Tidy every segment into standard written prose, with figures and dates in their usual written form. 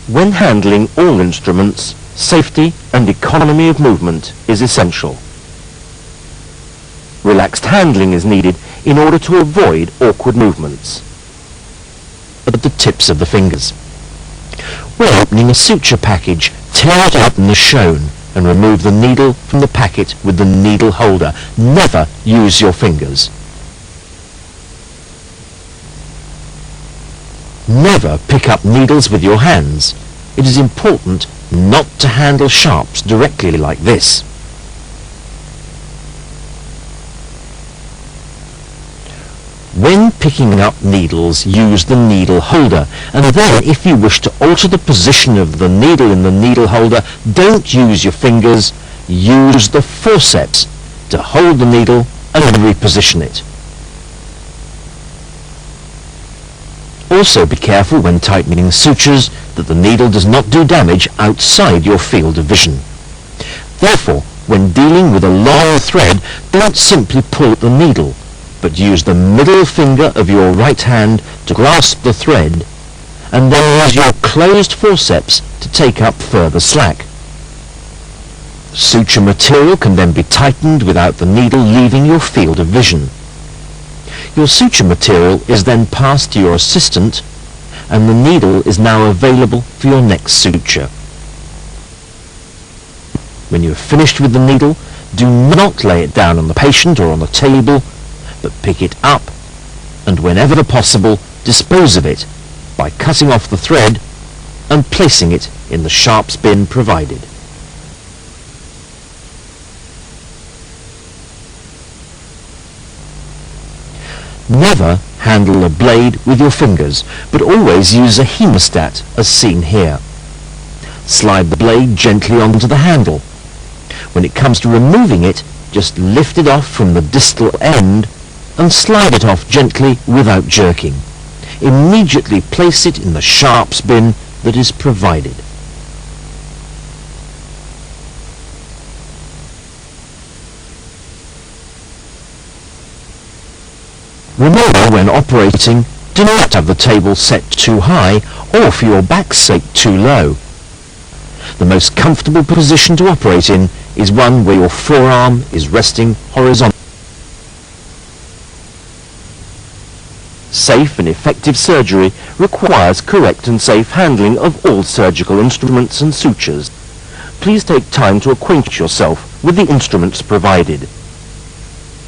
When handling all instruments, safety and economy of movement is essential. Relaxed handling is needed in order to avoid awkward movements at the tips of the fingers. When opening a suture package, tear it open as shown and remove the needle from the packet with the needle holder. Never use your fingers. Never pick up needles with your hands. It is important not to handle sharps directly like this. When picking up needles, use the needle holder, and then if you wish to alter the position of the needle in the needle holder, don't use your fingers, use the forceps to hold the needle and then reposition it. Also be careful when tightening sutures that the needle does not do damage outside your field of vision. Therefore, when dealing with a long thread, don't simply pull at the needle, but use the middle finger of your right hand to grasp the thread, and then use your closed forceps to take up further slack. Suture material can then be tightened without the needle leaving your field of vision. Your suture material is then passed to your assistant, and the needle is now available for your next suture. When you have finished with the needle, do not lay it down on the patient or on the table, but pick it up, and whenever possible, dispose of it by cutting off the thread and placing it in the sharps bin provided. Never handle a blade with your fingers, but always use a hemostat as seen here. Slide the blade gently onto the handle. When it comes to removing it, just lift it off from the distal end and slide it off gently without jerking. Immediately place it in the sharps bin that is provided. Remember, when operating, do not have the table set too high or for your back's sake too low. The most comfortable position to operate in is one where your forearm is resting horizontally. Safe and effective surgery requires correct and safe handling of all surgical instruments and sutures. Please take time to acquaint yourself with the instruments provided.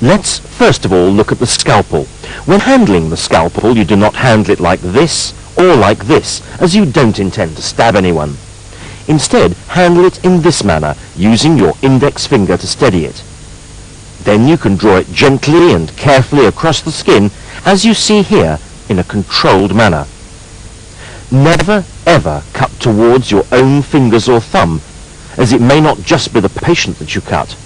Let's first of all look at the scalpel. When handling the scalpel, you do not handle it like this or like this, as you don't intend to stab anyone. Instead, handle it in this manner, using your index finger to steady it. Then you can draw it gently and carefully across the skin, as you see here, in a controlled manner. Never ever cut towards your own fingers or thumb, as it may not just be the patient that you cut.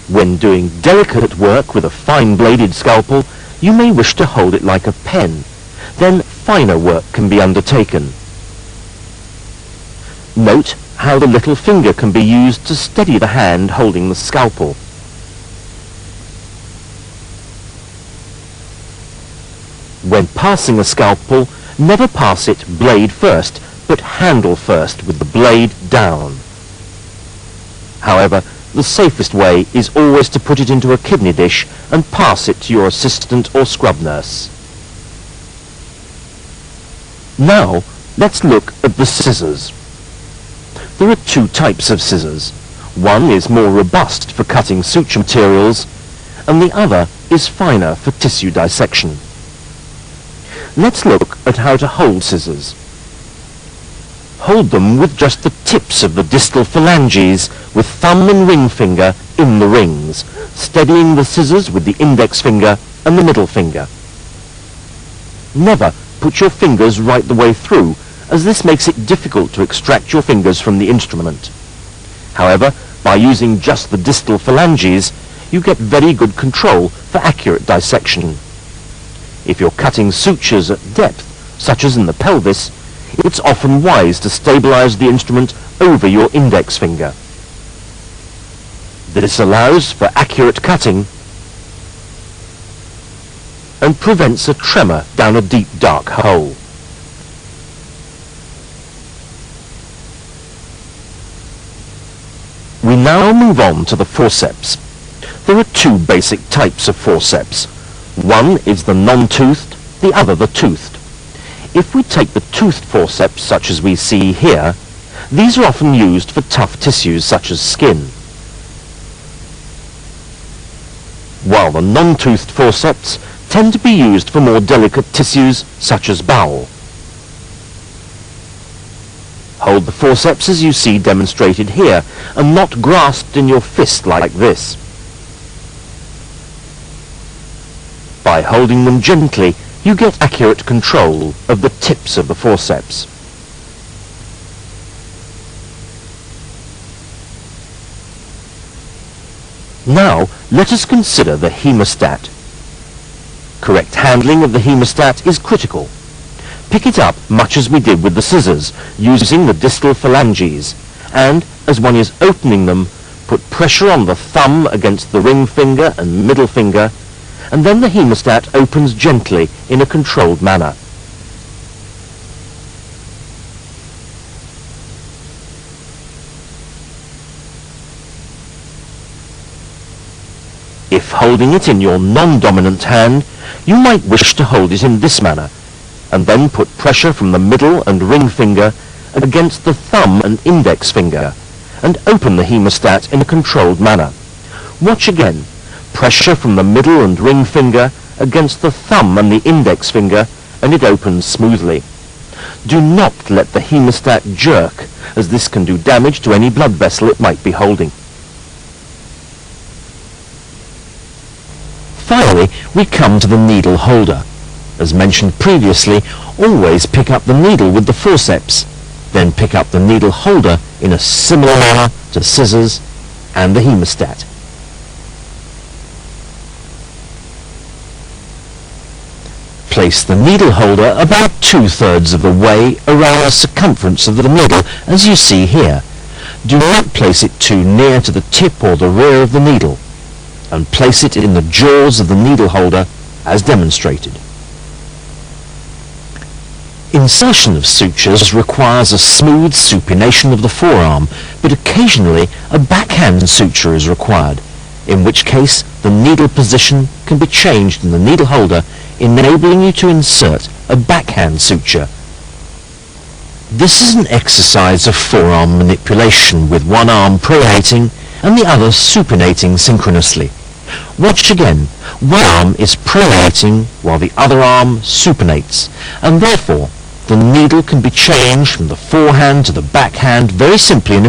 When doing delicate work with a fine-bladed scalpel, you may wish to hold it like a pen. Then finer work can be undertaken. Note how the little finger can be used to steady the hand holding the scalpel. When passing a scalpel, never pass it blade first, but handle first with the blade down. However, the safest way is always to put it into a kidney dish and pass it to your assistant or scrub nurse. Now, let's look at the scissors. There are two types of scissors. One is more robust for cutting suture materials, and the other is finer for tissue dissection. Let's look at how to hold scissors. Hold them with just the tips of the distal phalanges, with thumb and ring finger in the rings, steadying the scissors with the index finger and the middle finger. Never put your fingers right the way through, as this makes it difficult to extract your fingers from the instrument. However, by using just the distal phalanges, you get very good control for accurate dissection. If you're cutting sutures at depth, such as in the pelvis, it's often wise to stabilize the instrument over your index finger. This allows for accurate cutting and prevents a tremor down a deep dark hole. We now move on to the forceps. There are two basic types of forceps. One is the non-toothed, the other the toothed. If we take the toothed forceps such as we see here, these are often used for tough tissues such as skin, while the non-toothed forceps tend to be used for more delicate tissues such as bowel. Hold the forceps as you see demonstrated here, and not grasped in your fist like this. By holding them gently, you get accurate control of the tips of the forceps. Now, let us consider the hemostat. Correct handling of the hemostat is critical. Pick it up much as we did with the scissors, using the distal phalanges, and, as one is opening them, put pressure on the thumb against the ring finger and middle finger, and then the hemostat opens gently in a controlled manner. If holding it in your non-dominant hand, you might wish to hold it in this manner, and then put pressure from the middle and ring finger against the thumb and index finger, and open the hemostat in a controlled manner. Watch again. Pressure from the middle and ring finger against the thumb and the index finger, and it opens smoothly. Do not let the hemostat jerk, as this can do damage to any blood vessel it might be holding. Finally, we come to the needle holder. As mentioned previously, always pick up the needle with the forceps, then pick up the needle holder in a similar manner to scissors and the hemostat. Place the needle holder about 2/3 of the way around the circumference of the needle, as you see here. Do not place it too near to the tip or the rear of the needle, and place it in the jaws of the needle holder as demonstrated. Insertion of sutures requires a smooth supination of the forearm, but occasionally a backhand suture is required, in which case the needle position can be changed in the needle holder, enabling you to insert a backhand suture. This is an exercise of forearm manipulation, with one arm pronating and the other supinating synchronously. Watch again. One arm is pronating while the other arm supinates, and therefore the needle can be changed from the forehand to the backhand very simply and